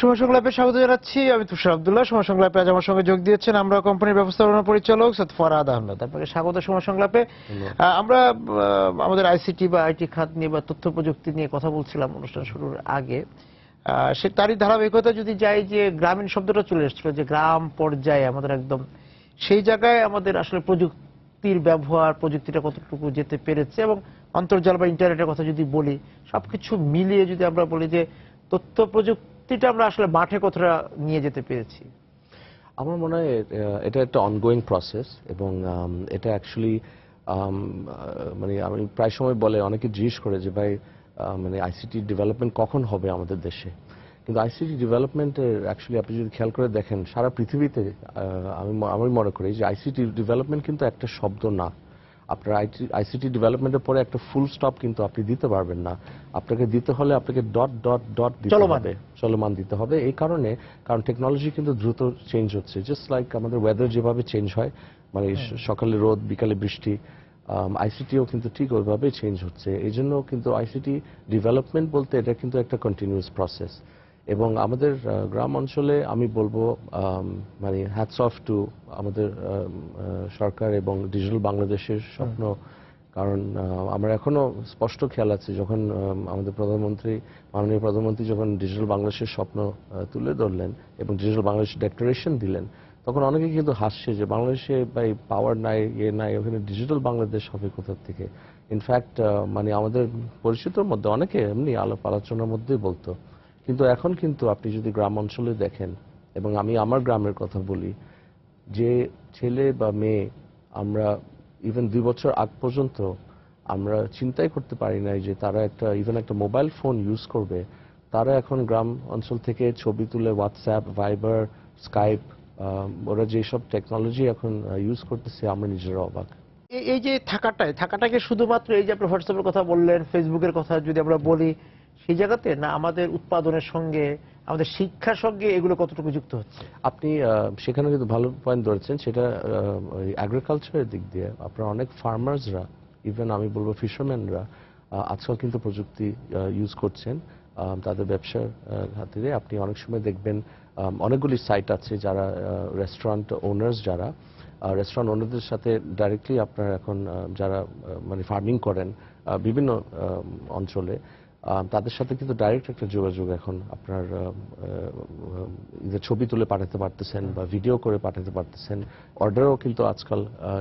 সময় সংলাপে স্বাগত জানাচ্ছি। আমি তুষার আব্দুল্লাহ। সময় সংলাপে আজ আমার সঙ্গে যোগ দিয়েছেন আমরা কোম্পানির ব্যবস্থাপনা পরিচালক সৈয়দ ফরহাদ আহমেদ। আপনাকে স্বাগত সময় সংলাপে। আমরা আমাদের আইসিটি বা আইটি খাত নিয়ে বা তথ্য প্রযুক্তি নিয়ে কথা বলছিলাম অনুষ্ঠান শুরুর আগে। সে তারই ধারাবাহিকতা যদি যাই যে গ্রামীণ শব্দটা চলে এসেছিল, যে গ্রাম পর্যায়ে আমাদের একদম সেই জায়গায় আমাদের আসলে প্রযুক্তির ব্যবহার, প্রযুক্তিটা কতটুকু যেতে পেরেছে এবং অন্তর্জাল বা ইন্টারনেটের কথা যদি বলি, সবকিছু মিলিয়ে যদি আমরা বলি যে তথ্য প্রযুক্তিটা আমরা আসলে মাঠে কতটা নিয়ে যেতে পেরেছি। আমার মনে হয় এটা একটা অনগোয়িং প্রসেস এবং এটা অ্যাকচুয়ালি মানে আমি প্রায় সময় বলে অনেকে জিজ্ঞেস করে যে ভাই মানে আইসিটি ডেভেলপমেন্ট কখন হবে আমাদের দেশে। কিন্তু আইসিটি ডেভেলপমেন্টের অ্যাকচুয়ালি আপনি যদি খেয়াল করে দেখেন সারা পৃথিবীতে আমি মনে করি যে আইসিটি ডেভেলপমেন্ট কিন্তু একটা শব্দ না। আপনার আইসিটি ডেভেলপমেন্টের পরে একটা ফুল স্টপ কিন্তু আপনি দিতে পারবেন না। আপনাকে দিতে হলে আপনাকে ডট ডট ডট দিতে হবে, চলমান দিতে হবে। এই কারণ টেকনোলজি কিন্তু দ্রুত চেঞ্জ হচ্ছে। জাস্ট লাইক আমাদের ওয়েদার যেভাবে চেঞ্জ হয়, মানে সকালে রোদ বিকালে বৃষ্টি, আইসিটিও কিন্তু ঠিক ওইভাবেই চেঞ্জ হচ্ছে। এই জন্য কিন্তু আইসিটি ডেভেলপমেন্ট বলতে এটা কিন্তু একটা কন্টিনিউয়াস প্রসেস। এবং আমাদের গ্রাম অঞ্চলে আমি বলবো মানে হ্যাটস অফ টু আমাদের সরকার এবং ডিজিটাল বাংলাদেশের স্বপ্ন। কারণ আমার এখনো স্পষ্ট খেয়াল আছে যখন আমাদের মাননীয় প্রধানমন্ত্রী যখন ডিজিটাল বাংলাদেশের স্বপ্ন তুলে ধরলেন এবং ডিজিটাল বাংলাদেশ ডেক্লারেশন দিলেন, তখন অনেকে কিন্তু হাসছে যে বাংলাদেশে ভাই পাওয়ার নাই, নাই, ওখানে ডিজিটাল বাংলাদেশ হবে কোথা থেকে। ইনফ্যাক্ট মানে আমাদের পরিচিতর মধ্যে অনেকে এমনি আলোচনার মধ্যেই বলতো। কিন্তু এখন কিন্তু আপনি যদি গ্রাম অঞ্চলে দেখেন, এবং আমি আমার গ্রামের কথা বলি, যে ছেলে বা মেয়ে আমরা ইভেন 2 বছর আগ পর্যন্ত আমরা চিন্তাই করতে পারি নাই যে তারা একটা মোবাইল ফোন ইউজ করবে। তারা এখন গ্রাম অঞ্চল থেকে ছবি তুলে হোয়াটসঅ্যাপ, ভাইবার, স্কাইপ, ওরা যেসব টেকনোলজি এখন ইউজ করতেছে আমরা নিজেরা অবাক। এই যে থাকাটাকে শুধুমাত্র এই যে আপনি হোয়াটসঅ্যাপের কথা বললেন, ফেসবুকের কথা যদি আমরা বলি, সেই জায়গাতে না আমাদের উৎপাদনের সঙ্গে আমাদের শিক্ষার সঙ্গে এগুলো কতটুকু যুক্ত হচ্ছে? আপনি সেখানে কিন্তু ভালো পয়েন্ট ধরেছেন। সেটা এগ্রিকালচারের দিক দিয়ে আপনার অনেক ফার্মার্সরা, ইভেন আমি বলবো ফিশারম্যানরা আজকাল কিন্তু প্রযুক্তি ইউজ করছেন তাদের ব্যবসার খাতিরে। আপনি অনেক সময় দেখবেন অনেকগুলি সাইট আছে যারা রেস্টুরেন্ট ওনারদের সাথে ডাইরেক্টলি আপনার এখন যারা মানে ফার্মিং করেন বিভিন্ন অঞ্চলে, তাদের সাথে কিন্তু ডাইরেক্ট একটা যোগাযোগ এখন আপনার ছবি তুলে পাঠাতে পারতেছেন বা ভিডিও করে পাঠাতে পারতেছেন। অর্ডারও কিন্তু আজকাল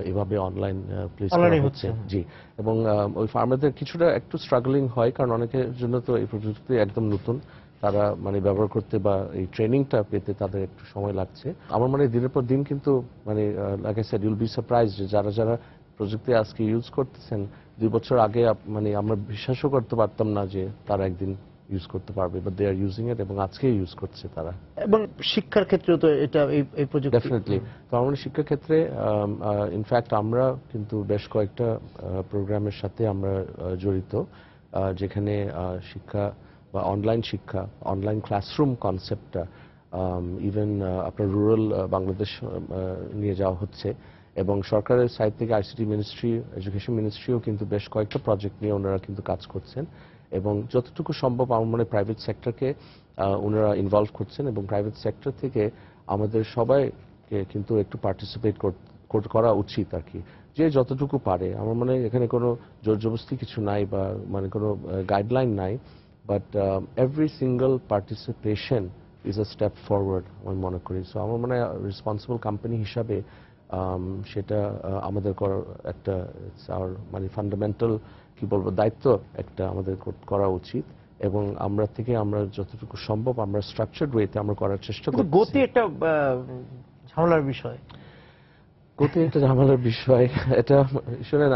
এভাবে অনলাইন প্লেস করা হচ্ছে। জি, এবং ওই ফার্মারদের কিছুটা একটু স্ট্রাগলিং হয়, কারণ অনেকের জন্য তো এই প্রযুক্তি একদম নতুন। তারা মানে ব্যবহার করতে বা এই ট্রেনিংটা পেতে তাদের একটু সময় লাগছে। আমার মনে হয় দিনের পর দিন কিন্তু মানে like I said, you'll be surprise যে যারা প্রযুক্তি আজকে ইউজ করতেছেন 2 বছর আগে মানে আমরা বিশ্বাসও করতে পারতাম না যে তারা একদিন ইউজ করতে পারবে, but they are using it, এবং আজকে ইউজ করছে তারা। এবং শিক্ষার ক্ষেত্রেও তো এটা এই প্রযুক্তি ডেফিনেটলি। তো আমার শিক্ষার ক্ষেত্রে ইনফ্যাক্ট আমরা কিন্তু বেশ কয়েকটা প্রোগ্রামের সাথে আমরা জড়িত, যেখানে শিক্ষা বা অনলাইন শিক্ষা, অনলাইন ক্লাসরুম কনসেপ্টটা ইভেন আপনার রুরাল বাংলাদেশ নিয়ে যাওয়া হচ্ছে। এবং সরকারের সাইড থেকে আইসিটি মিনিস্ট্রি, এডুকেশন মিনিস্ট্রিও কিন্তু বেশ কয়েকটা প্রজেক্ট নিয়ে ওনারা কিন্তু কাজ করছেন। এবং যতটুকু সম্ভব আমার মনে হয় প্রাইভেট সেক্টরকে ওনারা ইনভলভ করছেন, এবং প্রাইভেট সেক্টর থেকে আমাদের সবাইকে কিন্তু একটু পার্টিসিপেট করা উচিত আর কি, যে যতটুকু পারে। আমার মনে হয় এখানে কোনো জোর জবরদস্তি কিছু নাই বা মানে কোনো গাইডলাইন নাই, but every single participation is a step forward আমি মনে করি। সো আমার মনে হয় রেসপন্সিবল কোম্পানি হিসাবে সেটা আমাদের করার একটা মানে ফান্ডামেন্টাল কি বলবো দায়িত্ব একটা আমাদের করা উচিত। এবং আমরা যতটুকু সম্ভব আমরা স্ট্রাকচার্ড ওয়েতে আমরা করার চেষ্টা করি। গতি একটা ঝামেলার বিষয়। এটা শুনেন,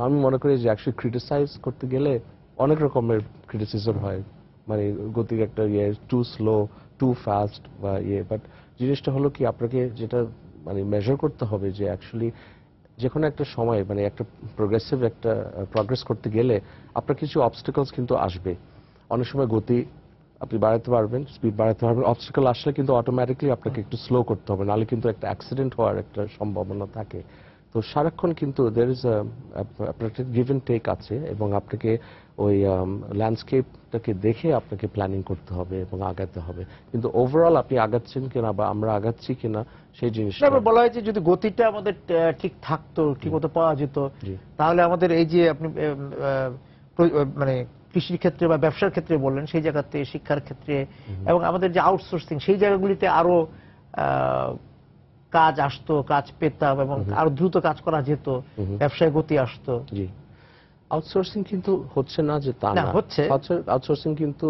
আমি মনে করি যে অ্যাকচুয়ালি ক্রিটিসাইজ করতে গেলে অনেক রকমের ক্রিটিসিজম হয়, মানে গতির একটা টু স্লো, টু ফাস্ট বা বাট জিনিসটা হলো কি, আপনাকে যেটা মানে মেজার করতে হবে যে অ্যাকচুয়ালি যে কোনো একটা সময় মানে একটা প্রগ্রেস করতে গেলে আপনার কিছু অবস্টাকলস কিন্তু আসবে। অনেক সময় গতি আপনি বাড়াতে পারবেন, স্পিড বাড়াতে পারবেন, অবস্টাকল আসলে কিন্তু অটোমেটিকলি আপনাকে একটু স্লো করতে হবে, নাহলে কিন্তু একটা অ্যাক্সিডেন্ট হওয়ার একটা সম্ভাবনা থাকে। তো সারাক্ষণ কিন্তু আপনার একটা গিভ এন্ড টেক আছে, এবং আপনাকে ওই ল্যান্ডস্কেপ প্রজেক্টটাকে দেখে আপনাকে প্ল্যানিং করতে হবে এবং আগাতে হবে। কিন্তু ওভারঅল আপনি আগাচ্ছেন কিনা বা আমরা আগাচ্ছি কিনা সেই জিনিসটা তারপর বলা হয়েছে যদি গতিটা আমাদের ঠিক থাকতো, ঠিক মতো পাওয়া যেত, জি। তাহলে আমাদের এই যে আপনি মানে কৃষির ক্ষেত্রে বা ব্যবসার ক্ষেত্রে বললেন সেই জায়গাতে, শিক্ষার ক্ষেত্রে এবং আমাদের যে আউটসোর্সিং সেই জায়গাগুলিতে আরো কাজ আসতো, কাজ পেতাম এবং আরো দ্রুত কাজ করা যেত, ব্যবসায় গতি আসতো। জি। আউটসোর্সিং কিন্তু হচ্ছে না যে তা না, না, হচ্ছে। আউটসোর্সিং কিন্তু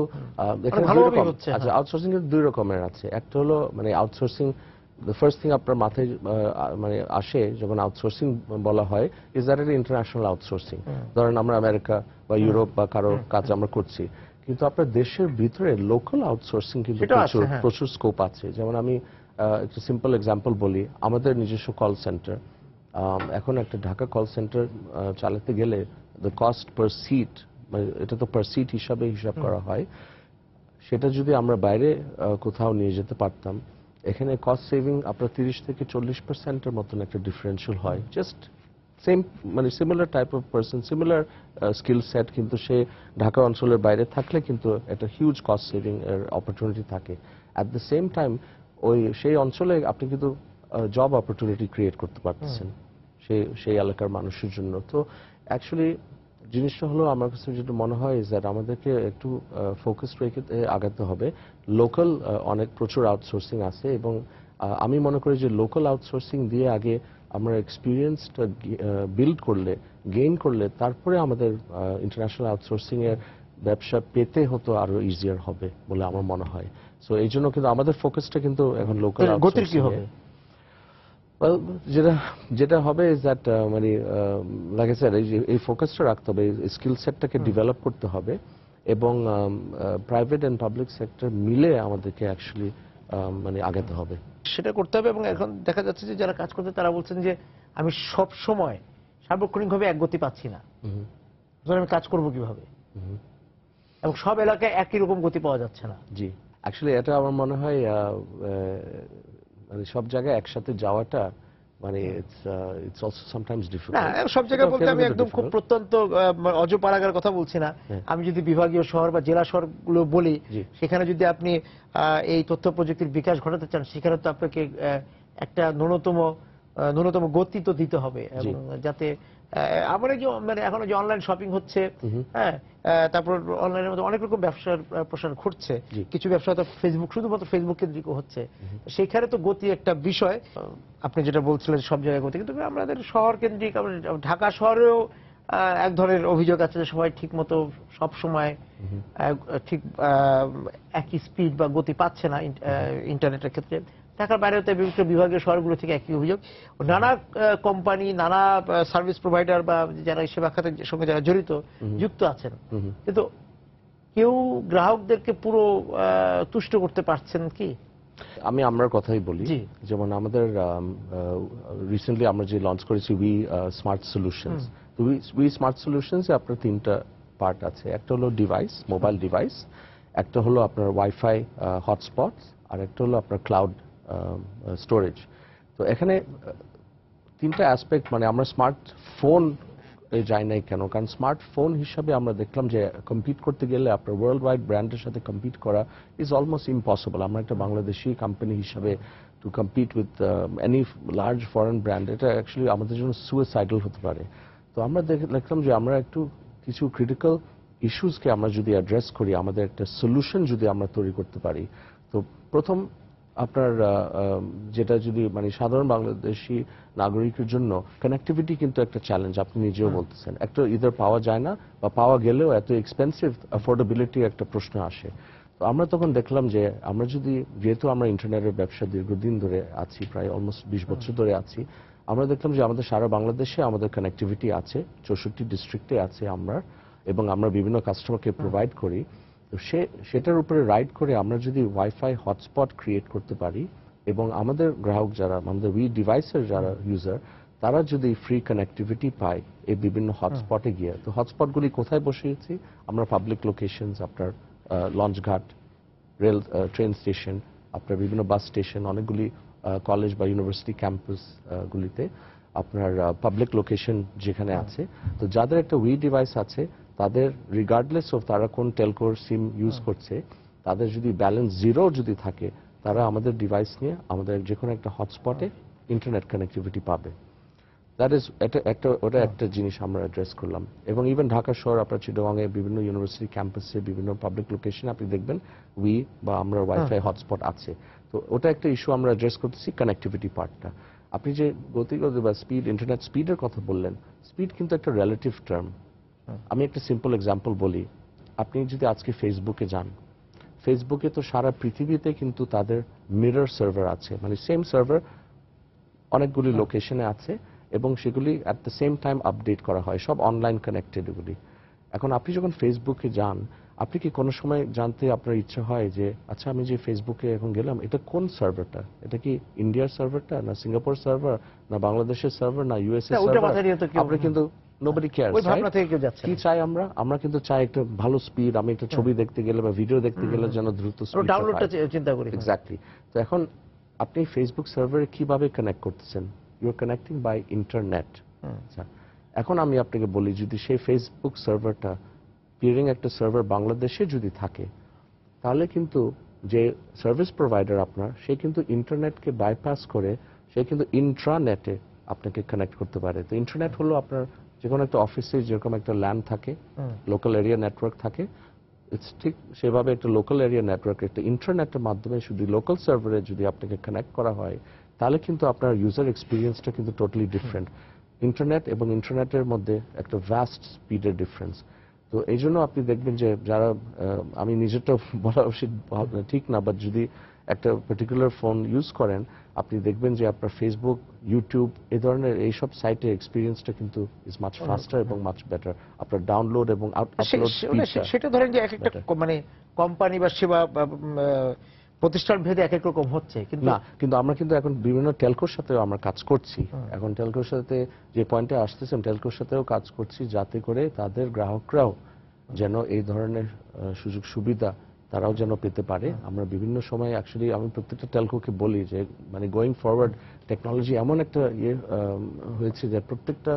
এখানে দুই ভালোভাবেই রকম। হচ্ছে, আচ্ছা, হ্যাঁ। আউটসোর্সিং কিন্তু দুই রকমের আছে। একটা হলো মানে আউটসোর্সিং, দ্য ফার্স্ট থিং আপনার মাথায় মানে আসে যখন আউটসোর্সিং বলা হয়, ইজ দ্যাট ইন্টারন্যাশনাল আউটসোর্সিং। ধরেন আমরা আমেরিকা বা ইউরোপ বা কারো কাজ আমরা করছি, কিন্তু আপনার দেশের ভিতরে লোকাল আউটসোর্সিং কিন্তু সেটাও আছে, হ্যাঁ। প্রচুর স্কোপ আছে। যেমন আমি একটা সিম্পল এক্সাম্পল বলি, আমাদের নিজস্ব কল সেন্টার, এখন একটা ঢাকা কল সেন্টার চালাতে গেলে দ্য কস্ট পার সিট, মানে এটা তো পার সিট হিসাবে হিসাব করা হয়, সেটা যদি আমরা বাইরে কোথাও নিয়ে যেতে পারতাম, এখানে কস্ট সেভিং আপনার 30 থেকে 40% মতন একটা ডিফারেন্সিয়াল হয়। জাস্ট সেম মানে similar type of person, similar skill set, কিন্তু সে ঢাকা অঞ্চলের বাইরে থাকলে কিন্তু একটা হিউজ কস্ট সেভিং এর অপরচুনিটি থাকে। অ্যাট দ্য সেম টাইম সেই অঞ্চলে আপনি কিন্তু জব অপরচুনিটি ক্রিয়েট করতে পারতেছেন সেই এলাকার মানুষের জন্য। তো অ্যাকচুয়ালি জিনিসটা হলো, আমার কাছে যেটা মনে হয় যে আমাদেরকে একটু ফোকাস রেখে আগাতে হবে। লোকাল অনেক প্রচুর আউটসোর্সিং আছে এবং আমি মনে করি যে লোকাল আউটসোর্সিং দিয়ে আগে আমরা এক্সপিরিয়েন্সটা বিল্ড করলে, গেইন করলে, তারপরে আমাদের ইন্টারন্যাশনাল আউটসোর্সিং এর ব্যবসা পেতে হতো আরো ইজিয়ার হবে বলে আমার মনে হয়। সো এই জন্য কিন্তু আমাদের ফোকাসটা কিন্তু এখন লোকাল গতির কি হবে? যেটা হবে ইজ দ্যাট মানে লাইক আই সেড, এই ফোকাসটা রাখতে হবে, স্কিল সেটটাকে ডেভেলপ করতে হবে এবং প্রাইভেট এন্ড পাবলিক সেক্টর মিলে আমাদেরকে অ্যাকচুয়ালি মানে আগাতে হবে। সেটা করতে হবে। এবং এখন দেখা যাচ্ছে যে যারা কাজ করতে তারা বলছেন যে আমি সব সময় সার্বক্ষণিকভাবে এক গতি পাচ্ছি না, ধরুন আমি কাজ করব কিভাবে, এবং সব এলাকায় একই রকম গতি পাওয়া যাচ্ছে না। জি, অ্যাকচুয়ালি এটা আমার মনে হয় মানে সব জায়গায় একসাথে যাওয়াটা মানে ইটস অলসো সামটাইমস না, ডিফিকাল্ট। সব জায়গায় বলতে আমি একদম খুব প্রত্যন্ত অজপাড়াগার কথা বলছি না। আমি যদি বিভাগীয় শহর বা জেলা শহরগুলো বলি, সেখানে যদি আপনি এই তথ্য প্রযুক্তির বিকাশ ঘটাতে চান, সেখানে তো আপনাকে একটা ন্যূনতম গতি তো দিতে হবে, এবং যাতে আমার যে মানে এখন যে অনলাইন শপিং হচ্ছে, হ্যাঁ, তারপর অনলাইনের মধ্যে অনেক রকম ব্যবসার প্রসার ঘটছে, কিছু ব্যবসা তো ফেসবুক, শুধুমাত্র ফেসবুক কেন্দ্রিক হচ্ছে, সেখানে তো গতি একটা বিষয়। আপনি যেটা বলছিলেন সব জায়গায় গতি, কিন্তু আমাদের শহর কেন্দ্রিক, ঢাকা শহরেও এক ধরনের অভিযোগ আছে যে সবাই ঠিক মতো সব সময় ঠিক একই স্পিড বা গতি পাচ্ছে না ইন্টারনেটের ক্ষেত্রে। ঢাকার বাইরেও বিভিন্ন বিভাগীয় শহরগুলো থেকে একই অভিযোগ। নানা কোম্পানি, নানা সার্ভিস প্রোভাইডার বা যারা সেবা খাতের সঙ্গে যারা জড়িত যুক্ত আছেন, কিন্তু কেউ গ্রাহকদেরকে পুরো তুষ্ট করতে পারছেন কি? আমি আমার কথাই বলি, যেমন আমাদের রিসেন্টলি আমরা যে লঞ্চ করেছি উই স্মার্ট সলিউশনস। তো উই স্মার্ট সলিউশনস এ আপনার তিনটা পার্ট আছে। একটা হলো ডিভাইস, মোবাইল ডিভাইস, একটা হলো আপনার ওয়াইফাই হটস্পট, আর একটা হলো আপনার ক্লাউড স্টোরেজ। তো এখানে তিনটা অ্যাসপেক্ট, মানে আমরা স্মার্টফোন যাই নাই কেন, কারণ স্মার্টফোন হিসাবে আমরা দেখলাম যে কম্পিট করতে গেলে আপনার ওয়ার্ল্ড ওয়াইড ব্র্যান্ডের সাথে কম্পিট করা ইজ অলমোস্ট ইম্পসিবল। আমরা একটা বাংলাদেশি কোম্পানি হিসাবে two compete with any large foreign brand, এটা অ্যাকচুয়ালি আমাদের জন্য সুইসাইডাল হতে পারে। তো আমরা দেখলাম যে আমরা একটু কিছু ক্রিটিক্যাল ইস্যুসকে আমরা যদি অ্যাড্রেস করি, আমাদের একটা সলিউশন যদি আমরা তৈরি করতে পারি, তো প্রথম আপনার যেটা যদি মানে সাধারণ বাংলাদেশি নাগরিকের জন্য কানেক্টিভিটি কিন্তু একটা চ্যালেঞ্জ, আপনি নিজেও বলতেছেন। একটা ইদার পাওয়া যায় না, বা পাওয়া গেলেও এত এক্সপেন্সিভ, অ্যাফোর্ডেবিলিটি একটা প্রশ্ন আসে। তো আমরা তখন দেখলাম যে আমরা যদি, যেহেতু আমরা ইন্টারনেটের ব্যবসা দীর্ঘদিন ধরে আছি, প্রায় অলমোস্ট 20 বছর ধরে আছি, আমরা দেখলাম যে আমাদের সারা বাংলাদেশে আমাদের কানেক্টিভিটি আছে, 64 ডিস্ট্রিক্টে আছে আমরা, এবং আমরা বিভিন্ন কাস্টমারকে প্রোভাইড করি। তো সেটার উপরে রাইড করে আমরা যদি ওয়াইফাই হটস্পট ক্রিয়েট করতে পারি, এবং আমাদের গ্রাহক যারা, আমাদের উই ডিভাইসের যারা ইউজার, তারা যদি ফ্রি কানেক্টিভিটি পায় এই বিভিন্ন হটস্পটে গিয়ে, তো হটস্পটগুলি কোথায় বসিয়েছি আমরা? পাবলিক লোকেশনস, আপনার লঞ্চঘাট, রেল ট্রেন স্টেশন, আপনার বিভিন্ন বাস স্টেশন, অনেকগুলি কলেজ বা ইউনিভার্সিটি ক্যাম্পাস গুলিতে আপনার পাবলিক লোকেশন যেখানে আছে। তো যাদের একটা উই ডিভাইস আছে তাদের রিগার্ডলেস অফ তারা কোন টেলকোর সিম ইউজ করছে, তাদের যদি ব্যালেন্স জিরো যদি থাকে, তারা আমাদের ডিভাইস নিয়ে আমাদের যে কোনো একটা হটস্পটে ইন্টারনেট কানেক্টিভিটি পাবে। দ্যাট ইজ ওটা একটা জিনিস আমরা অ্যাড্রেস করলাম। এবং ইভেন ঢাকা শহর, আপনার চিটাগাংয়ে বিভিন্ন ইউনিভার্সিটি ক্যাম্পাসে, বিভিন্ন পাবলিক লোকেশনে আপনি দেখবেন বা আমরা ওয়াইফাই হটস্পট আছে। তো ওটা একটা ইস্যু আমরা অ্যাড্রেস করতেছি, কানেক্টিভিটি পার্টটা। আপনি যে গতিগতি বা স্পিড, ইন্টারনেট স্পিডের কথা বললেন, স্পিড কিন্তু একটা রিলেটিভ টার্ম। আমি একটা সিম্পল এক্সাম্পল বলি। আপনি যদি আজকে ফেসবুকে যান, ফেসবুকে তো সারা পৃথিবীতে কিন্তু তাদের মিরর সার্ভার আছে, মানে সেম সার্ভার অনেকগুলি লোকেশনে আছে এবং সেগুলি at the same time update করা হয়, সব অনলাইন কানেক্টেড এগুলি। এখন আপনি যখন ফেসবুকে যান, আপনি কি কোনো সময় জানতে আপনার ইচ্ছা হয় যে আচ্ছা আমি যে ফেসবুকে এখন গেলাম, এটা কোন সার্ভারটা? এটা কি ইন্ডিয়ার সার্ভারটা, না সিঙ্গাপুর সার্ভার, না বাংলাদেশের সার্ভার, না ইউএসএ সার্ভার? আপনি কিন্তু নোবডি কেয়ারস, ওই ভাবনা থেকে কেউ যাচ্ছে কি না। চাই আমরা কিন্তু চাই একটা ভালো স্পিড। আমি একটা ছবি দেখতে গেলে বা ভিডিও দেখতে গেলে যেন দ্রুত স্পিড ডাউনলোডটা চিন্তা করি। এক্স্যাক্টলি। তো এখন আপনি ফেসবুক সার্ভারে কিভাবে কানেক্ট করতেছেন? You are connecting by internet. আচ্ছা, এখন আমি আপনাকে বলি, যদি সেই ফেসবুক সার্ভারটা পিয়ারিং একটা সার্ভার বাংলাদেশে যদি থাকে, তাহলে কিন্তু যে সার্ভিস প্রোভাইডার আপনার, সে কিন্তু ইন্টারনেটকে বাইপাস করে সে কিন্তু ইন্ট্রানেটে আপনাকে কানেক্ট করতে পারে। তো ইন্টারনেট হলো আপনার যে কোনো একটা অফিসে যেরকম একটা ল্যান থাকে, লোকাল এরিয়া নেটওয়ার্ক থাকে, ঠিক সেভাবে একটা লোকাল এরিয়া নেটওয়ার্ক, একটা ইন্টারনেটের মাধ্যমে শুধু লোকাল সার্ভারে যদি আপনাকে কানেক্ট করা হয়, তাহলে কিন্তু আপনার ইউজার এক্সপিরিয়েন্সটা কিন্তু টোটালি ডিফারেন্ট। ইন্টারনেট এবং ইন্টারনেটের মধ্যে একটা ভাস্ট স্পিডের ডিফারেন্স। তো এই জন্য আপনি দেখবেন যে যারা, আমি নিজেরটা বলা উচিত ঠিক না, বাট যদি একটা পার্টিকুলার ফোন ইউজ করেন, আপনি দেখবেন যে আপনার ফেসবুক, ইউটিউব এই ধরনের এইসব সাইটে এক্সপিরিয়েন্সটা কিন্তু ইজ মাচ ফাস্টার এবং মাচ বেটার। আপনার ডাউনলোড এবং আপলোড স্পিডটা সেটা ধরেন যে এক একটা মানে কোম্পানি বা সেবা প্রতিষ্ঠান ভেদে এক এক রকম হচ্ছে, কিন্তু না, কিন্তু আমরা কিন্তু এখন বিভিন্ন টেলকোর সাথেও আমরা কাজ করছি। এখন টেলকোর সাথে যে পয়েন্টে আসতেছেন, টেলকোর সাথেও কাজ করছি যাতে করে তাদের গ্রাহকরাও যেন এই ধরনের সুযোগ সুবিধা তারাও যেন পেতে পারে। আমরা বিভিন্ন সময় অ্যাকচুয়ালি আমি প্রত্যেকটা টেলকোকে বলি যে মানে গোয়িং ফরওয়ার্ড টেকনোলজি এমন একটা হয়েছে যে প্রত্যেকটা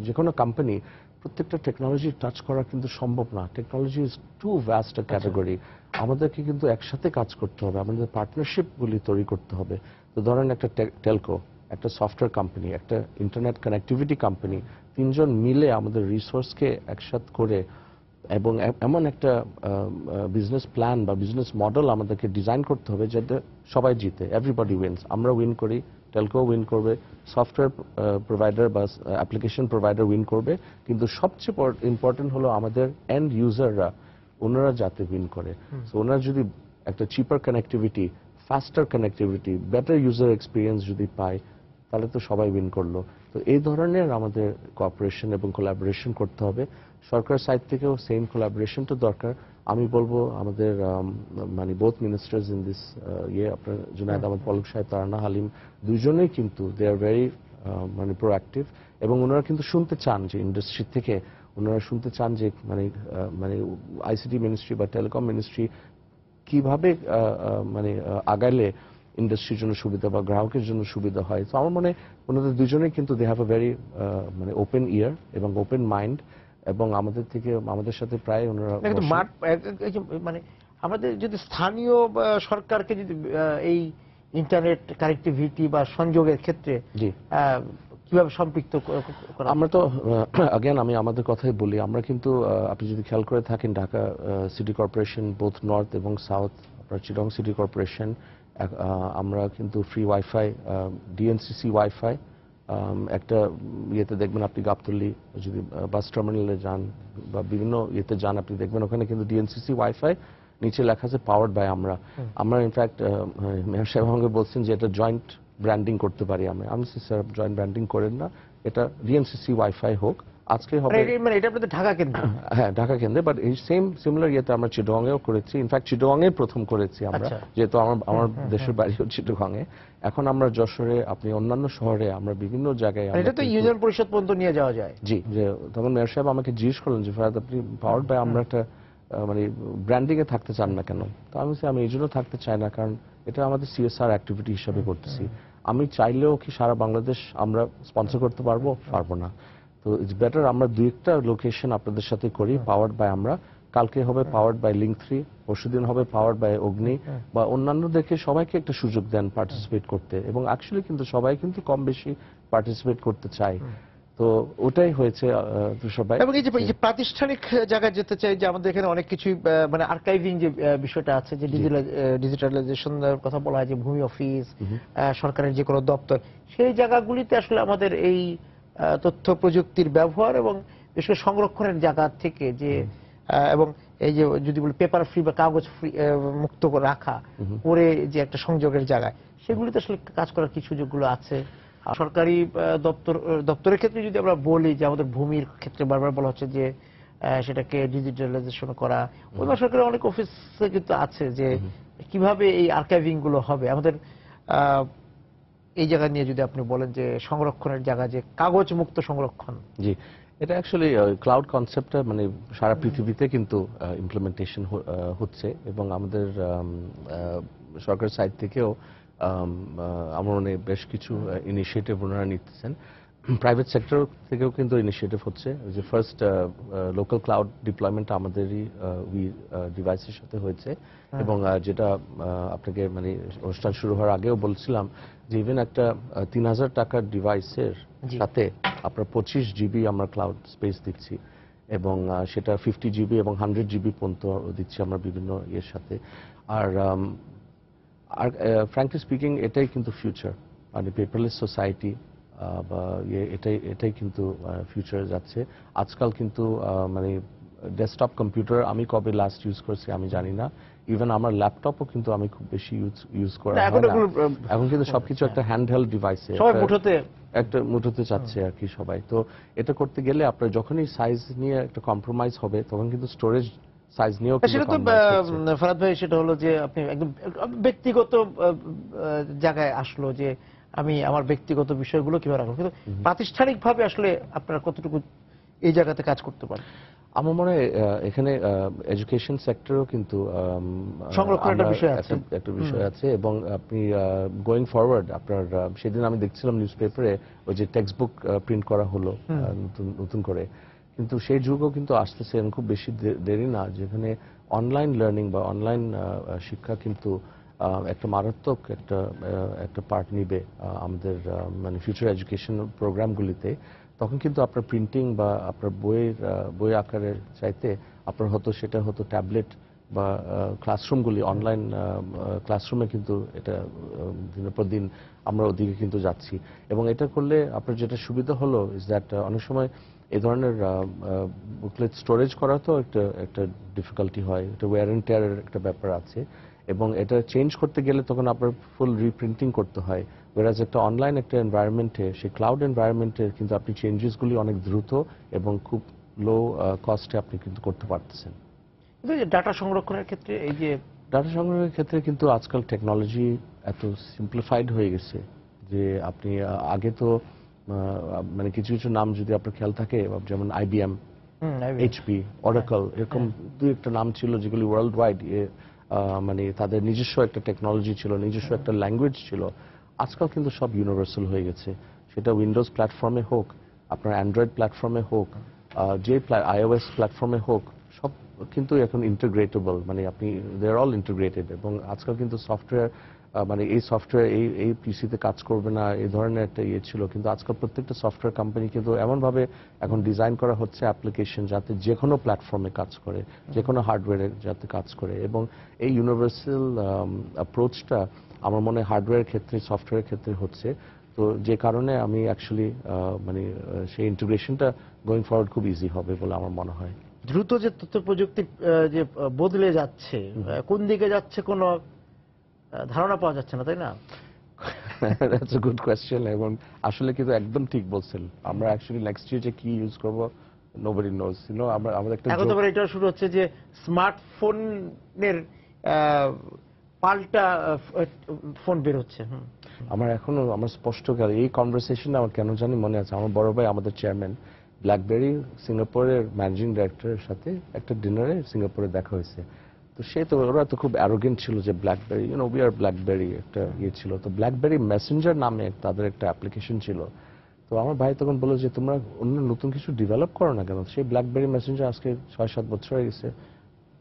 যে কোনো কোম্পানি প্রত্যেকটা টেকনোলজি টাচ করা কিন্তু সম্ভব না। Technology is too vast a category. আমাদেরকে কিন্তু একসাথে কাজ করতে হবে, আমাদের পার্টনারশিপগুলি তৈরি করতে হবে। তো ধরেন একটা টেলকো, একটা সফটওয়্যার কোম্পানি, একটা ইন্টারনেট কানেক্টিভিটি কোম্পানি, তিনজন মিলে আমাদের রিসোর্সকে একসাথে করে এবং এমন একটা বিজনেস প্ল্যান বা বিজনেস মডেল আমাদেরকে ডিজাইন করতে হবে যাতে সবাই জিতে, এভরিবডি উইনস। আমরা উইন করি, টেলকো উইন করবে, সফটওয়্যার প্রোভাইডার বা অ্যাপ্লিকেশন প্রোভাইডার উইন করবে, কিন্তু সবচেয়ে ইম্পর্টেন্ট হলো আমাদের এন্ড ইউজাররা, ওনারা যাতে উইন করে। সো ওনারা যদি একটা cheaper connectivity, faster connectivity, better user experience যদি পায়, তাহলে তো সবাই উইন করলো। তো এই ধরনের আমাদের কোঅপারেশন এবং কোলাবোরেশন করতে হবে। সরকার সাইড থেকেও সেম কোলাবোরেশনটা দরকার। আমি বলবো আমাদের মানে বোথ মিনিস্টার্স ইন দিস আপনার জুনায়েদ আহমদ পলক সাহেব, তারানা হালিম, দুজনেই কিন্তু দে আর ভেরি মানে প্রোঅ্যাক্টিভ এবং ওনারা কিন্তু শুনতে চান যে ইন্ডাস্ট্রি থেকে, ওনারা শুনতে চান যে মানে আইসিটি মিনিস্ট্রি বা টেলিকম মিনিস্ট্রি কিভাবে মানে আগাইলে ইন্ডাস্ট্রির জন্য সুবিধা বা গ্রাহকের জন্য সুবিধা হয়। তো আমার মনে হয় ওনাদের দুজনেই কিন্তু দে হ্যাভ এ ভেরি মানে ওপেন ইয়ার এবং ওপেন মাইন্ড, এবং আমাদের থেকে আমাদের সাথে প্রায় ওনারা কিন্তু মানে আমাদের যদি স্থানীয় সরকারকে যদি এই ইন্টারনেট কানেক্টিভিটি বা সংযোগের ক্ষেত্রে কিভাবে সম্পৃক্ত করা, আমরা তো আগেন আমি আমাদের কথাই বলি, আমরা কিন্তু আপনি যদি খেয়াল করে থাকেন Dhaka city corporation, both north এবং সাউথ, আপনার চিটাগং সিটি কর্পোরেশন, আমরা কিন্তু ফ্রি ওয়াইফাই, ডিএনসিসি ওয়াইফাই একটা ইয়েতে দেখবেন, আপনি গাবতলী যদি বাস টার্মিনালে যান বা বিভিন্ন ইয়েতে যান, আপনি দেখবেন ওখানে কিন্তু ডিএনসিসি ওয়াইফাই নিচে লেখা আছে পাওয়ার্ড বাই আমরা। আমরা ইনফ্যাক্ট মেয়র সাহেব আমাকে বলছেন যে এটা জয়েন্ট ব্র্যান্ডিং করতে পারি। আমি স্যার জয়েন্ট ব্র্যান্ডিং করেন না, এটা ডিএনসিসি ওয়াইফাই হোক, আজকে হবে মানে এটা আপনাদের ঢাকা কেন্দ্রে, হ্যাঁ ঢাকা কেন্দ্রে, বাট এই সেম সিমিলার ইয়েতে আমরা চিটাগংয়েও করেছি। ইনফ্যাক্ট চিটাগংয়ে প্রথম করেছি আমরা, যেহেতু আমার দেশের বাড়ি হচ্ছে চিটাগংয়ে। এখন আমরা যশোরে, আপনি অন্যান্য শহরে, আমরা বিভিন্ন জায়গায়, এটা তো ইউনিয়ন পরিষদ পর্যন্ত নিয়ে যাওয়া যায়। জি, যে তখন মেয়র সাহেব আমাকে জিজ্ঞেস করলেন যে ফারাদ আপনি পাওয়ার্ড বাই আমরা একটা মানে ব্র্যান্ডিং এ থাকতে চান না কেন? তো আমি এই জন্য থাকতে চাই না, কারণ এটা আমাদের সিএসআর অ্যাক্টিভিটি হিসাবে করতেছি। আমি চাইলেও কি সারা বাংলাদেশ আমরা স্পন্সর করতে পারবো না। তো ইটস বেটার আমরা দুই একটা লোকেশন আপনাদের সাথে করি, পাওয়ার্ড বাই আমরা, কালকে হবে পাওয়ার্ড বাই লিঙ্ক 3, পরশুদিন হবে পাওয়ার্ড বাই অগ্নি, বা অন্যান্যদেরকে সবাইকে একটা সুযোগ দেন পার্টিসিপেট করতে, এবং অ্যাকচুয়ালি কিন্তু সবাই কিন্তু কম বেশি পার্টিসিপেট করতে চায়। তো ওটাই হয়েছে তুষার ভাই। এবং এই যে প্রাতিষ্ঠানিক জায়গায় যেতে চাই, যে আমাদের এখানে অনেক কিছুই মানে আর্কাইভিং যে বিষয়টা আছে, যে ডিজিটালাইজেশনের কথা বলা হয়, যে ভূমি অফিস, সরকারের যে কোনো দপ্তর, সেই জায়গাগুলিতে আসলে আমাদের এই তথ্য প্রযুক্তির ব্যবহার এবং বিশেষ করে সংরক্ষণের জায়গা থেকে যে এবং এই যে যদি বলি পেপার ফ্রি বা কাগজ ফ্রি মুক্ত করে রাখা, করে যে একটা সংযোগের জায়গায়, সেগুলিতে আসলে কাজ করার কি সুযোগগুলো আছে? সরকারি দপ্তরের ক্ষেত্রে যদি আমরা বলি যে আমাদের ভূমির ক্ষেত্রে বারবার বলা হচ্ছে যে সেটাকে ডিজিটালাইজেশন করা, অন্য সরকারের অনেক অফিসে কিন্তু আছে, যে কিভাবে এই আর্কাইভিং গুলো হবে আমাদের এই জায়গা নিয়ে যদি আপনি বলেন যে সংরক্ষণের জায়গা, যে কাগজ মুক্ত সংরক্ষণ। জি, এটা অ্যাকচুয়ালি ক্লাউড কনসেপ্টটা মানে সারা পৃথিবীতে কিন্তু ইমপ্লিমেন্টেশন হচ্ছে, এবং আমাদের সরকারের সাইড থেকেও আমার মনে বেশ কিছু ইনিশিয়েটিভ ওনারা নিতেছেন। প্রাইভেট সেক্টর থেকেও কিন্তু ইনিশিয়েটিভ হচ্ছে। যে ফার্স্ট লোকাল ক্লাউড ডিপ্লয়মেন্ট আমাদেরই ডিভাইসের সাথে হয়েছে, এবং যেটা আপনাকে মানে অনুষ্ঠান শুরু হওয়ার আগেও বলছিলাম যে ইভেন একটা 3000 টাকার ডিভাইসের সাথে আপনার 25 জিবি আমরা ক্লাউড স্পেস দিচ্ছি, এবং সেটা 50 জিবি এবং 100 জিবি পর্যন্ত দিচ্ছি আমরা বিভিন্ন ইয়ের সাথে। আর ফ্র্যাঙ্কলি স্পিকিং এটাই কিন্তু ফিউচার, মানে পেপারলেস সোসাইটি বা এটাই কিন্তু ফিউচারে যাচ্ছে। আজকাল কিন্তু মানে ডেস্কটপ কম্পিউটার আমি কবে লাস্ট ইউজ করছি আমি জানি না, ইভেন আমার ল্যাপটপও কিন্তু আমি খুব বেশি ইউজ করা হয় না। এখন কিন্তু সবকিছু একটা হ্যান্ডহেল্ড ডিভাইসে, একটা মুঠোতে চাচ্ছে আর কি সবাই। তো এটা করতে গেলে আপনার যখনই সাইজ নিয়ে একটা কম্প্রোমাইজ হবে, তখন কিন্তু স্টোরেজ সাইজ নিয়েও সেটা তো ফরাদ ভাই, সেটা হলো যে আপনি একদম ব্যক্তিগত জায়গায় আসলো, যে আমি আমার ব্যক্তিগত বিষয়গুলো কিভাবে রাখবো, কিন্তু প্রাতিষ্ঠানিকভাবে আসলে আপনারা কতটুকু এই জায়গাতে কাজ করতে পারেন? আমার মনে হয় এখানে এডুকেশন সেক্টরও কিন্তু সংরক্ষণের একটা বিষয় আছে, এবং আপনি গোয়িং ফরওয়ার্ড আপনার সেদিন আমি দেখছিলাম নিউজ পেপারে ওই যে টেক্সট বুক প্রিন্ট করা হলো নতুন করে, কিন্তু সেই যুগও কিন্তু আসতেছে, খুব বেশি দেরি না, যেখানে অনলাইন লার্নিং বা অনলাইন শিক্ষা কিন্তু একটা মারাত্মক একটা পার্ট নিবে আমাদের মানে ফিউচার এডুকেশন প্রোগ্রামগুলিতে। তখন কিন্তু আপনার প্রিন্টিং বা আপনার বই আকারের চাইতে আপনার সেটা হতো ট্যাবলেট বা ক্লাসরুমগুলি, অনলাইন ক্লাসরুমে কিন্তু এটা দিনের পর দিন আমরা ওদিকে কিন্তু যাচ্ছি। এবং এটা করলে আপনার যেটা সুবিধা হলো ইজ দ্যাট অনেক সময় এই ধরনের বুকলেট স্টোরেজ করা তো একটা ডিফিকাল্টি হয়, এটা ওয়্যার অ্যান্ড টেয়ারের একটা ব্যাপার আছে, এবং এটা চেঞ্জ করতে গেলে তখন আপনার ফুল রিপ্রিন্টিং করতে হয়। ওয়ারাজ একটা অনলাইন একটা এনভায়রনমেন্টে, সেই ক্লাউড এনভায়রনমেন্টে কিন্তু আপনি চেঞ্জেসগুলি অনেক দ্রুত এবং খুব লো কস্টে আপনি কিন্তু করতে পারতেছেন। ডাটা সংরক্ষণের ক্ষেত্রে, এই যে ডাটা সংরক্ষণের ক্ষেত্রে কিন্তু আজকাল টেকনোলজি এত সিম্পলিফাইড হয়ে গেছে যে আপনি আগে তো মানে কিছু কিছু নাম যদি আপনার খেয়াল থাকে, যেমন IBM, HP, অরাকল, এরকম দুই একটা নাম ছিল যেগুলি ওয়ার্ল্ড ওয়াইড মানে তাদের নিজস্ব একটা টেকনোলজি ছিল, নিজস্ব একটা ল্যাঙ্গুয়েজ ছিল। আজকাল কিন্তু সব ইউনিভার্সাল হয়ে গেছে, সেটা উইন্ডোজ প্ল্যাটফর্মে হোক, আপনার অ্যান্ড্রয়েড প্ল্যাটফর্মে হোক, যে iOS প্ল্যাটফর্মে হোক, সব কিন্তু এখন ইন্টিগ্রেটেবল, মানে আপনি দে আর অল ইন্টিগ্রেটেড। এবং আজকাল কিন্তু সফটওয়্যার মানে এই সফটওয়্যার এই পিসিতে কাজ করবে না, এই ধরনের একটা ইয়ে ছিল, কিন্তু আজকাল প্রত্যেকটা সফটওয়্যার কোম্পানি কিন্তু এমনভাবে এখন ডিজাইন করা হচ্ছে অ্যাপ্লিকেশন যাতে যে কোনো প্ল্যাটফর্মে কাজ করে, যে কোনো হার্ডওয়্যারে যাতে কাজ করে। এবং এই ইউনিভার্সাল অ্যাপ্রোচটা আমার মনে হয় হার্ডওয়্যারের ক্ষেত্রে, সফটওয়্যারের ক্ষেত্রে হচ্ছে। তো যে কারণে আমি অ্যাকচুয়ালি মানে সেই ইন্টিগ্রেশনটা গোয়িং ফরওয়ার্ড খুব ইজি হবে বলে আমার মনে হয়। দ্রুত যে তথ্য প্রযুক্তি যে বদলে যাচ্ছে, কোন দিকে যাচ্ছে কোনো ধারণা পাওয়া যাচ্ছে না, তাই না? দ্যাটস আ গুড কোয়েশ্চেন, এবং আসলে কিন্তু একদম ঠিক বলছেন। আমরা অ্যাকচুয়ালি নেক্সট ইয়ার যে কি ইউজ করব নোবডি নোজ, ইউ নো। আমাদের একটা এখন তো এটা শুরু হচ্ছে যে স্মার্টফোনের পাল্টা ফোন বের হচ্ছে। আমার এখনো আমার স্পষ্ট এই কনভারসেশন আমার কেন জানি মনে আছে, আমার বড় ভাই আমাদের চেয়ারম্যান ব্ল্যাকবেরি সিঙ্গাপুরের ম্যানেজিং ডাইরেক্টরের সাথে একটা ডিনারে সিঙ্গাপুরে দেখা হয়েছে। তো ওরা তো খুব অ্যারোগেন্ট ছিল যে ব্ল্যাকবেরি, উই আর ব্ল্যাকবেরি একটা ইয়ে ছিল। তো ব্ল্যাকবেরি মেসেঞ্জার নামে তাদের একটা অ্যাপ্লিকেশন ছিল, তো আমার ভাই তখন বললো যে তোমরা অন্য নতুন কিছু ডেভেলপ করো না কেন, সেই ব্ল্যাকবেরি মেসেঞ্জার আজকে 6-7 বছর হয়ে গেছে।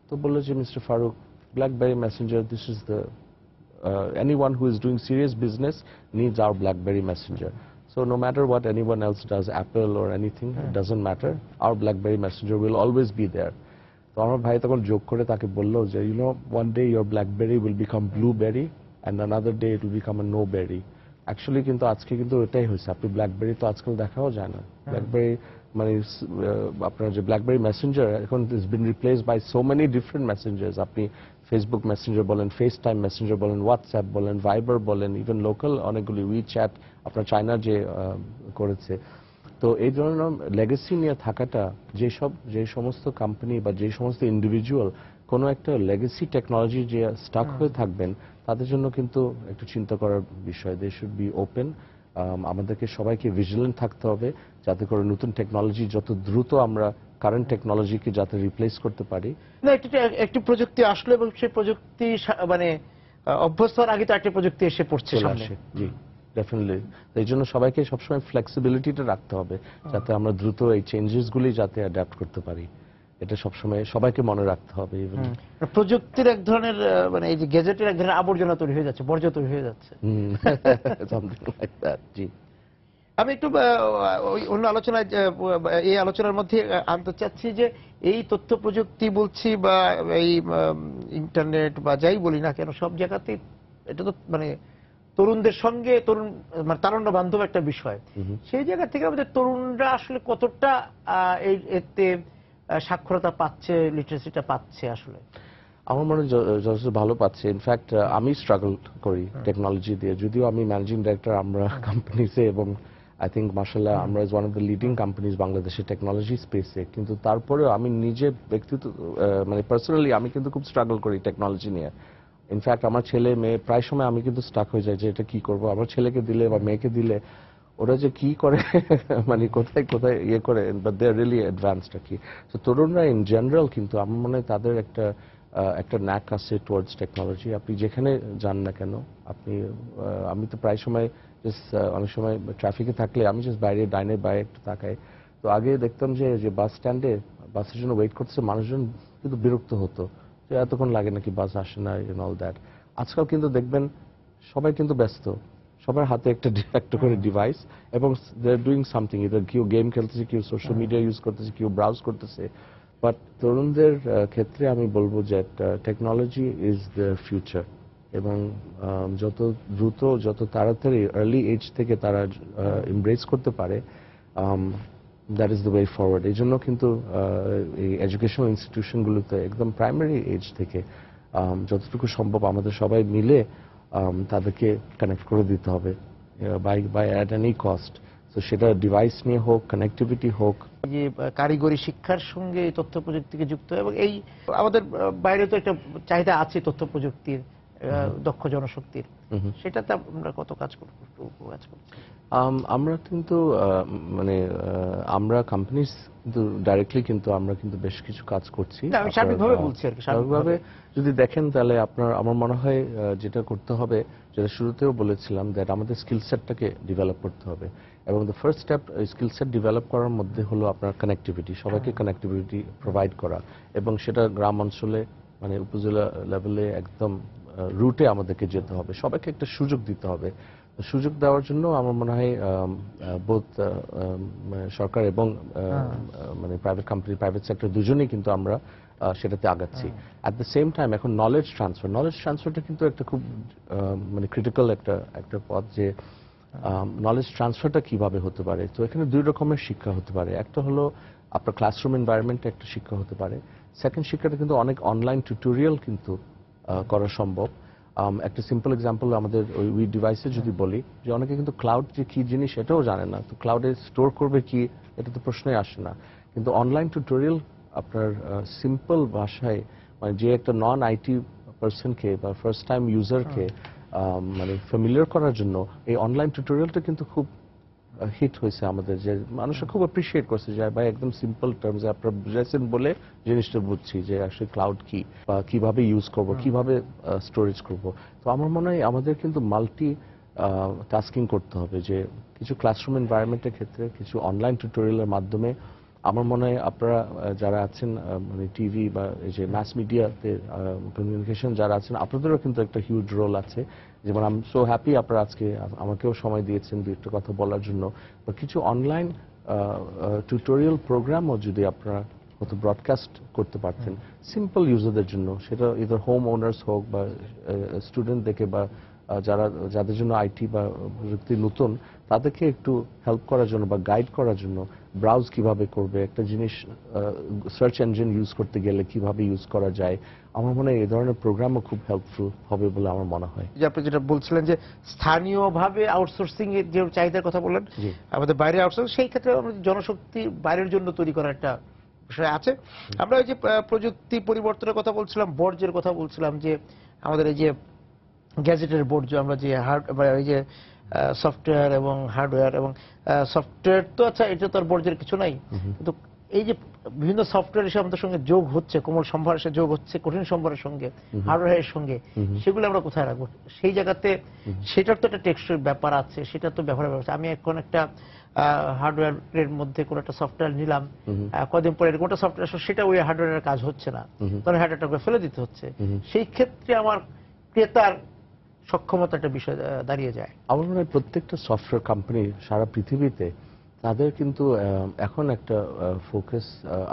তো বললো যে mister Farooq, BlackBerry Messenger, this is the anyone who is doing serious business needs our BlackBerry Messenger. So no matter what anyone else does, Apple or anything, it doesn't matter. Our BlackBerry Messenger will always be there. তো আমার ভাই তখন যোগ করে তাকে বললো যে one day your BlackBerry will become Blueberry and another day it will become a No-berry. Actually কিন্তু আজকে কিন্তু এটাই হয়েছে। আপনি ব্ল্যাকবেরি তো আজকাল দেখাও যায় না। ব্ল্যাকবেরি মানে আপনার যে ব্ল্যাকবেরি মেসেঞ্জার এখন is been replace by so many different messengers. আপনি ফেসবুক মেসেঞ্জার বলেন, ফেস টাইম মেসেঞ্জার বলেন, হোয়াটসঅ্যাপ বলেন, ভাইবার বলেন, ইভেন লোকাল অনেকগুলি উইচ্যাট আপনার চায়না যে করেছে। তো এই ধরনের লেগেসি নিয়ে থাকাটা যে সমস্ত কোম্পানি বা যে সমস্ত ইন্ডিভিজুয়াল কোনো একটা লেগেসি টেকনোলজি যে স্টাক হয়ে থাকবেন, তাদের জন্য কিন্তু একটু চিন্তা করার বিষয়। They should be open. আমাদেরকে সবাইকে ভিজিলেন্ট থাকতে হবে যাতে করে নতুন টেকনোলজি যত দ্রুত আমরা কারেন্ট টেকনোলজিকে যাতে রিপ্লেস করতে পারি। না, একটি প্রযুক্তি আসলো এবং সেই প্রযুক্তি মানে অভ্যস্ত হওয়ার আগে তো একটি প্রযুক্তি এসে পড়ছে সামনে। জি, ডেফিনেটলি। এই জন্য সবাইকে সবসময় ফ্লেক্সিবিলিটিটা রাখতে হবে যাতে আমরা দ্রুত এই চেঞ্জেসগুলি যাতে অ্যাডাপ্ট করতে পারি। এটা সবসময় সবাইকে মনে রাখতে হবে। প্রযুক্তির এক ধরনের মানে এই যে গ্যাজেটের এক ধরনের আবর্জনা তৈরি হয়ে যাচ্ছে, বর্জ্য তৈরি হয়ে যাচ্ছে। জি, আমি একটু অন্য আলোচনায় এই আলোচনার মধ্যে আনতে চাচ্ছি যে এই তথ্য প্রযুক্তি বলছি বা এই ইন্টারনেট বা যাই বলি না কেন, সব জায়গাতেই এটা তো মানে তরুণদের সঙ্গে মানে তারুণ্য বান্ধব একটা বিষয়। সেই জায়গা থেকে আমাদের তরুণরা আসলে কতটা এতে সাক্ষরতা পাচ্ছে, লিটারেসিটা পাচ্ছে আসলে? আমার মনে হয় যথেষ্ট ভালো পাচ্ছে। ইনফ্যাক্ট আমি স্ট্রাগল করি টেকনোলজি দিয়ে, যদিও আমি ম্যানেজিং ডাইরেক্টর আমরা কোম্পানিতে, এবং আই থিঙ্ক মাশাআল্লাহ আমরা is one of the leading companies বাংলাদেশের টেকনোলজি স্পেসে। কিন্তু তারপরেও আমি নিজে ব্যক্তিগত মানে পার্সোনালি আমি কিন্তু খুব স্ট্রাগল করি টেকনোলজি নিয়ে। ইনফ্যাক্ট আমার ছেলে মেয়ে প্রায় সময় আমি কিন্তু স্টাক হয়ে যাই যে এটা কি করবো। আমার ছেলেকে দিলে বা মেয়েকে দিলে ওরা যে কি করে মানে কোথায় কোথায় ইয়ে করে, but they are really advanced আর কি। তো তরুণরা ইন জেনারেল কিন্তু আমার মনে হয় তাদের একটা ন্যাক আছে টুয়ার্ডস টেকনোলজি। আপনি যেখানে যান না কেন, আমি তো প্রায় সময় অনেক সময় ট্রাফিকে থাকলে আমি জাস্ট বাইরে ডাইনে বাইরে একটু তাকাই। তো আগে দেখতাম যে বাস স্ট্যান্ডে বাসের জন্য ওয়েট করতেছে মানুষজন, কিন্তু বিরক্ত হতো যে এতক্ষণ লাগে নাকি বাস আসে না, এন্ড অল দ্যাট। আজকাল কিন্তু দেখবেন সবাই কিন্তু ব্যস্ত, সবার হাতে একটা করে ডিভাইস, এবং দে আর ডুইং সামথিং। ইদার কেউ গেম খেলতেছে, কেউ সোশ্যাল মিডিয়া ইউজ করতেছে, কেউ ব্রাউজ করতেছে। বাট তরুণদের ক্ষেত্রে আমি বলবো যে টেকনোলজি ইজ দ্য ফিউচার, এবং যত দ্রুত যত তাড়াতাড়ি আর্লি এজ থেকে তারা এমব্রেস করতে পারে, that is the way forward. এই জন্য কিন্তু এই এডুকেশনাল ইনস্টিটিউশনগুলোতে একদম প্রাইমারি এজ থেকে যতটুকু সম্ভব আমাদের সবাই মিলে তাদেরকে কানেক্ট করে দিতে হবে বাই অ্যাট এনি কস্ট। তো সেটা ডিভাইস নিয়ে হোক, কানেক্টিভিটি হোক। যে কারিগরি শিক্ষার সঙ্গে তথ্য প্রযুক্তিকে যুক্ত, এবং এই আমাদের বাইরে তো একটা চাহিদা আছে তথ্য প্রযুক্তির, দক্ষ জনশক্তির, সেটাতে আমরা কত কাজ করছি? আমরা কিন্তু মানে আমরা কোম্পানিজ কিন্তু ডাইরেক্টলি কিন্তু আমরা কিন্তু বেশ কিছু কাজ করছি। স্বাভাবিকভাবে বলছি আর কি। স্বাভাবিকভাবে যদি দেখেন তাহলে আমার মনে হয় যেটা করতে হবে, যেটা শুরুতেও বলেছিলাম, দ্যাট আমাদের স্কিল সেটটাকে ডেভেলপ করতে হবে। এবং the first step skill set develop করার মধ্যে হলো আপনার কানেক্টিভিটি, সবাইকে কানেক্টিভিটি প্রোভাইড করা, এবং সেটা গ্রাম অঞ্চলে মানে উপজেলা লেভেলে একদম রুটে আমাদেরকে যেতে হবে, সবাইকে একটা সুযোগ দিতে হবে। সুযোগ দেওয়ার জন্য আমার মনে হয় বোথ সরকার এবং মানে প্রাইভেট কোম্পানি, প্রাইভেট সেক্টর দুজনেই কিন্তু আমরা সেটাতে আগাচ্ছি। অ্যাট দ্য সেম টাইম এখন নলেজ ট্রান্সফারটা কিন্তু একটা খুব মানে ক্রিটিক্যাল একটা পথ, যে নলেজ ট্রান্সফারটা কিভাবে হতে পারে। তো এখানে দুই রকমের শিক্ষা হতে পারে। একটা হলো আপনার ক্লাসরুম এনভায়রনমেন্টে একটা শিক্ষা হতে পারে। সেকেন্ড শিক্ষাটা কিন্তু অনেক অনলাইন টিউটোরিয়াল কিন্তু করা সম্ভব। একটা সিম্পল এক্সাম্পল আমাদের ওই ডিভাইসে যদি বলি, যে অনেকে কিন্তু ক্লাউড যে কি জিনিস এটাও জানে না, তো ক্লাউডে স্টোর করবে কি এটা তো প্রশ্নই আসে না। কিন্তু অনলাইন টিউটোরিয়াল আপনার সিম্পল ভাষায়, মানে যে একটা নন আইটি পার্সনকে বা ফার্স্ট টাইম ইউজারকে মানে ফ্যামিলিয়ার করার জন্য এই অনলাইন টিউটোরিয়ালটা কিন্তু খুব হিট হয়েছে আমাদের, যে মানুষরা খুব অ্যাপ্রিসিয়েট করছে যে ভাই একদম সিম্পল টার্মসে আপনারা বুঝাইছেন বলে জিনিসটা বুঝছি যে আসলে ক্লাউড কি বা কিভাবে ইউজ করব, কিভাবে স্টোরেজ করব। তো আমার মনে হয় আমাদের কিন্তু মাল্টি টাস্কিং করতে হবে, যে কিছু ক্লাসরুম এনভায়রনমেন্টের ক্ষেত্রে কিছু অনলাইন টিউটোরিয়ালের মাধ্যমে আমার মনে হয় আপনারা যারা আছেন মানে টিভি বা এই যে মাস মিডিয়াতে কমিউনিকেশন যারা আছেন, আপনাদেরও কিন্তু একটা হিউজ রোল আছে। যেমন আমি সো হ্যাপি আপনারা আজকে আমাকেও সময় দিয়েছেন দু একটা কথা বলার জন্য। বা কিছু অনলাইন টিউটোরিয়াল প্রোগ্রামও যদি আপনারা হয়তো ব্রডকাস্ট করতে পারতেন সিম্পল ইউজারদের জন্য, সেটা ইদার হোম ওনার্স হোক বা স্টুডেন্ট দেখে বা যাদের জন্য আইটি বা প্রযুক্তি নতুন, তাদেরকে একটু হেল্প করার জন্য বা গাইড করার জন্য, ব্রাউজ কিভাবে করবে, একটা জিনিস সার্চ ইঞ্জিন ইউজ করতে গেলে কিভাবে ইউজ করা যায়, আমার মনে হয় এই ধরনের প্রোগ্রামও খুব হেল্পফুল হবে বলে আমার মনে হয়। যে আপনি যেটা বলছিলেন যে স্থানীয়ভাবে আউটসোর্সিং এর যে চাহিদার কথা বললেন, জি। আমাদের বাইরে আউটসোর্স, সেই ক্ষেত্রে আমরা জনশক্তি বাইরের জন্য তৈরি করার একটা বিষয় আছে। আমরা ওই যে প্রযুক্তি পরিবর্তনের কথা বলছিলাম, বর্জ্যের কথা বলছিলাম, যে আমাদের এই যে গ্যাজেটের বর্জ্য, আমরা যে এই যে সফটওয়্যার এবং হার্ডওয়্যার, এবং সফটওয়্যার তো আচ্ছা, এটা তো আর বর্জ্যের কিছু নাই, কিন্তু এই যে বিভিন্ন সফটওয়্যার এসে আমাদের সঙ্গে যোগ হচ্ছে, কোমল সম্ভার এসে যোগ হচ্ছে কঠিন সম্ভারের সঙ্গে, হার্ডওয়্যারের সঙ্গে, সেগুলো আমরা কোথায় রাখবো? সেই জায়গাতে সেটার তো একটা টেকসই ব্যাপার আছে, সেটা তো ব্যবহারের ব্যাপার আছে। আমি এখন একটা হার্ডওয়্যারের মধ্যে কোনো একটা সফটওয়্যার নিলাম, কদিন পরে কোনটা সফটওয়্যার আসলে সেটা ওই হার্ডওয়্যারের কাজ হচ্ছে না, তখন হার্ডওয়্যারটাকে ফেলে দিতে হচ্ছে। সেই ক্ষেত্রে আমার ক্রেতার সক্ষমতা একটা বিষয় দাঁড়িয়ে যায়। আমার মনে হয় প্রত্যেকটা সফটওয়্যার কোম্পানি সারা পৃথিবীতে তাদের কিন্তু এখন একটা ফোকাস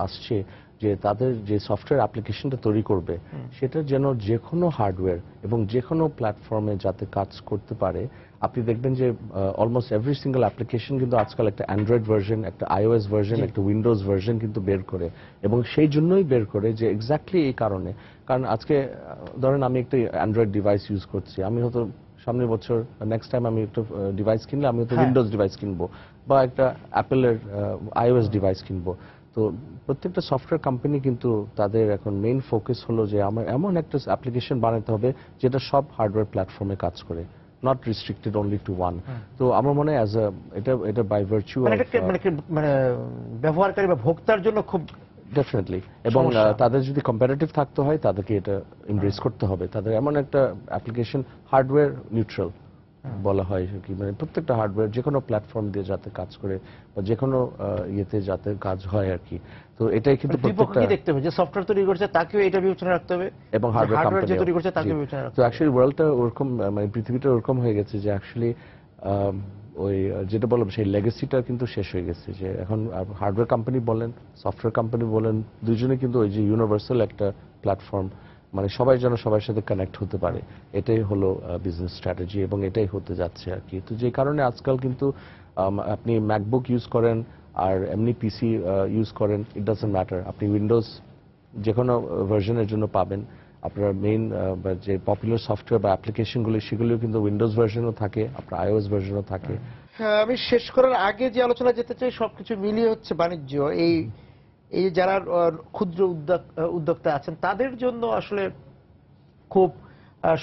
আসছে যে তাদের যে সফটওয়্যার অ্যাপ্লিকেশনটা তৈরি করবে সেটা যেন যে কোনো হার্ডওয়্যার এবং যে কোনো প্ল্যাটফর্মে যাতে কাজ করতে পারে। আপনি দেখবেন যে অলমোস্ট এভরি সিঙ্গেল অ্যাপ্লিকেশন কিন্তু আজকাল একটা অ্যান্ড্রয়েড ভার্সন, একটা আইওএস ভার্সন, একটা উইন্ডোজ ভার্সন কিন্তু বের করে, এবং সেই জন্যই বের করে যে এক্স্যাক্টলি এই কারণে। কারণ আজকে ধরেন আমি একটা অ্যান্ড্রয়েড ডিভাইস ইউজ করছি, আমি হয়তো সামনের বছর নেক্সট টাইম আমি একটা ডিভাইস কিনলে আমি হয়তো উইন্ডোজ ডিভাইস কিনবো বা একটা অ্যাপেলের আইওএস ডিভাইস কিনবো। তো প্রত্যেকটা সফটওয়্যার কোম্পানি কিন্তু তাদের এখন মেইন ফোকাস হলো যে আমার এমন একটা অ্যাপ্লিকেশন বানাতে হবে যেটা সব হার্ডওয়্যার প্ল্যাটফর্মে কাজ করে, not restricted only to one. তো আমার মনে হয় এটা বাই ভার্চু মানে ব্যবহারকারী বা ভোক্তার জন্য খুব ডেফিনেটলি, এবং তাদের যদি কম্পারেটিভ থাকতে হয় তাদেরকে এটা এমব্রেস করতে হবে। তাদের এমন একটা অ্যাপ্লিকেশন হার্ডওয়্যার নিউট্রাল বলা হয় কি, মানে প্রত্যেকটা হার্ডওয়্যার যে কোনো প্ল্যাটফর্ম দিয়ে যাতে কাজ করে বা যে কোনো ইয়েতে যাতে কাজ হয় আর কি। তো এটাই কিন্তু প্রত্যেকটা দেখতে হবে যে সফটওয়্যার তৈরি করছে তাকেও এটা বিবেচনা রাখতে হবে, এবং হার্ডওয়্যার যে তৈরি করছে তাকেও বিবেচনা রাখতে তো হবে। অ্যাকচুয়ালি ওয়ার্ল্ডটা ওরকম, মানে পৃথিবীটা ওরকম হয়ে গেছে যে অ্যাকচুয়ালি ওই যেটা বললাম সেই লেগেসিটা কিন্তু শেষ হয়ে গেছে, যে এখন হার্ডওয়্যার কোম্পানি বলেন সফটওয়্যার কোম্পানি বলেন দুইজনে কিন্তু ওই যে ইউনিভার্সাল একটা প্ল্যাটফর্ম, মানে সবাই যেন সবার সাথে কানেক্ট হতে পারে, এটাই হলো বিজনেস স্ট্র্যাটেজি এবং এটাই হতে যাচ্ছে আর কি। তো যে কারণে আজকাল কিন্তু আপনি ম্যাকবুক ইউজ করেন আর এমনি পিসি ইউজ করেন, ইট ডাজন্ট ম্যাটার, আপনি উইন্ডোজ যে কোনো ভার্সনের জন্য পাবেন। আপনার মেইন যে পপুলার সফটওয়্যার বা অ্যাপ্লিকেশনগুলি সেগুলিও কিন্তু উইন্ডোজ ভার্সনও থাকে, আপনার আইওএস ভার্সনও থাকে। আমি শেষ করার আগে যে আলোচনা যেতে চাই, সবকিছু মিলিয়ে হচ্ছে বাণিজ্য। এই যারা ক্ষুদ্র উদ্যোক্তা আছেন তাদের জন্য আসলে খুব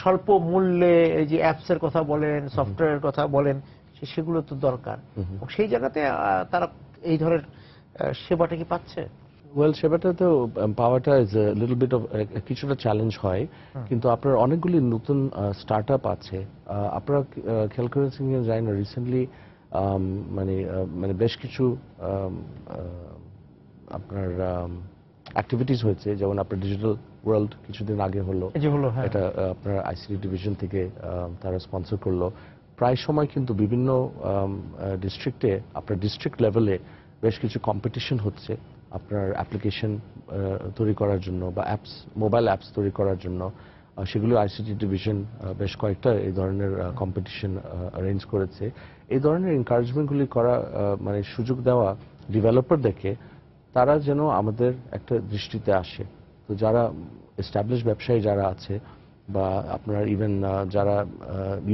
স্বল্প মূল্যে এই যে অ্যাপস এর কথা বলেন, সফটওয়্যারের কথা বলেন, সেগুলো তো দরকার। সেই জায়গাতে তারা এই ধরনের সেবাটা কি পাচ্ছে? ওয়েল, সেবাটা তো পাওয়াটা ইজ লিটল বিট অফ কিছুটা চ্যালেঞ্জ হয়, কিন্তু আপনার অনেকগুলি নতুন স্টার্ট আপ আছে। আপনারা খেয়াল করেছেন কিনা জানি না, রিসেন্টলি মানে বেশ কিছু আপনার অ্যাক্টিভিটিস হয়েছে, যেমন আপনার ডিজিটাল ওয়ার্ল্ড কিছুদিন আগে হলো, এটা আপনার আইসিটি ডিভিশন থেকে তারা স্পন্সর করলো। প্রায় সময় কিন্তু বিভিন্ন ডিস্ট্রিক্টে আপনার ডিস্ট্রিক্ট লেভেলে বেশ কিছু কম্পিটিশন হচ্ছে আপনার অ্যাপ্লিকেশন তৈরি করার জন্য বা অ্যাপস, মোবাইল অ্যাপস তৈরি করার জন্য। সেগুলো আইসিটি ডিভিশন বেশ কয়েকটা এই ধরনের কম্পিটিশন অ্যারেঞ্জ করেছে। এই ধরনের এনকারেজমেন্টগুলি করা, মানে সুযোগ দেওয়া ডেভেলপারদেরকে, তারা যেন আমাদের একটা দৃষ্টিতে আসে। তো যারা এস্টাবলিশ ব্যবসায়ী যারা আছে বা আপনার ইভেন যারা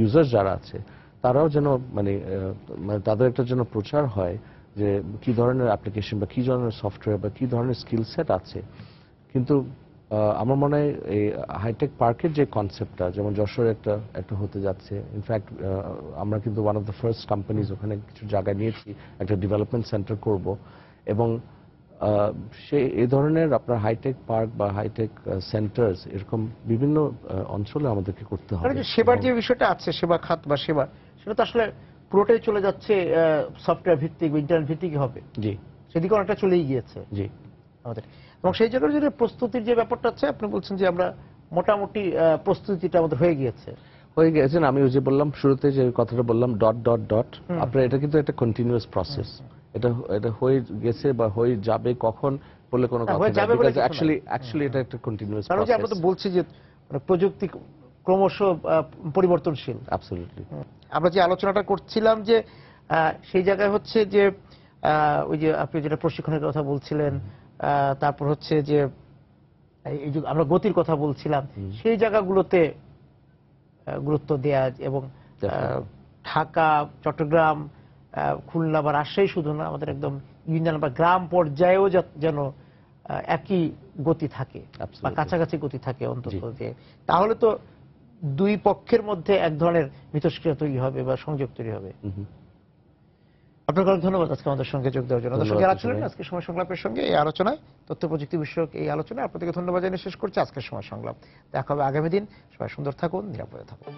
ইউজার যারা আছে, তারাও যেন মানে তাদের একটা যেন প্রচার হয় যে কি ধরনের অ্যাপ্লিকেশন বা কি ধরনের সফটওয়্যার বা কি ধরনের স্কিল সেট আছে। কিন্তু আমার মনে হয় এই হাইটেক পার্কের যে কনসেপ্টটা, যেমন যশোরে একটা হতে যাচ্ছে, ইনফ্যাক্ট আমরা কিন্তু one of the first companies ওখানে কিছু জায়গা নিয়েছি, একটা ডেভেলপমেন্ট সেন্টার করব, এবং এই ধরনের আপনার হাইটেক পার্ক বা হাইটেক সেন্টার্স এরকম বিভিন্ন অঞ্চলে আমাদেরকে করতে হবে। সেবার যে বিষয়টা আছে, সেবা খাত বা সেবা, সেটা তো আসলে পুরোটাই চলে যাচ্ছে সফটওয়্যার ভিত্তিক বা ইন্টারনেট ভিত্তিক হবে, জি সেদিকে অনেকটা চলেই গিয়েছে জি আমাদের। এবং সেই জায়গার জন্য প্রস্তুতির যে ব্যাপারটা আছে, আপনি বলছেন যে আমরা মোটামুটি প্রস্তুতিটা আমাদের হয়ে গিয়েছে। হয়ে গেছেন। আমি ওই যে বললাম শুরুতে যে কথাটা বললাম ডট ডট ডট, আপনার এটা কিন্তু একটা কন্টিনিউয়াস প্রসেস। এটা এটা হয়ে গেছে বা হয়ে যাবে কখন বলে কোনো কথা হয়ে নেই, যাবে বলে বিকজ কিছু নাই। অ্যাকচুয়ালি এটা একটা কন্টিনিউয়াস কারণ যে আমরা তো প্রসেস। বলছি যে মানে প্রযুক্তি ক্রমশ পরিবর্তনশীল। অ্যাবসলিউটলি। আমরা যে আলোচনাটা করছিলাম যে সেই জায়গায় হচ্ছে যে ওই যে আপনি যেটা প্রশিক্ষণের কথা বলছিলেন, তারপর হচ্ছে যে এই যে আমরা গতির কথা বলছিলাম, সেই জায়গাগুলোতে গুরুত্ব দেয়া এবং ঢাকা, চট্টগ্রাম, খুলনা বা রাজশাহী শুধু না, আমাদের একদম ইউনিয়ন বা গ্রাম পর্যায়েও যেন একই গতি থাকে বা Absolutely. কাছাকাছি গতি থাকে অন্তত, যে তাহলে তো দুই পক্ষের মধ্যে এক ধরনের মিথস্ক্রিয়া তৈরি হবে বা সংযোগ তৈরি হবে। আপনাকে অনেক ধন্যবাদ আজকে আমাদের সঙ্গে যোগ দেওয়ার জন্য। দর্শক যারা ছিলেন আজকে সময় সংলাপের সঙ্গে এই আলোচনায়, তথ্য প্রযুক্তি বিষয়ক এই আলোচনায় আপনাদেরকে ধন্যবাদ জানিয়ে শেষ করছি আজকের সময় সংলাপ। দেখা হবে আগামী দিন। সবাই সুন্দর থাকুন, নিরাপদে থাকুন।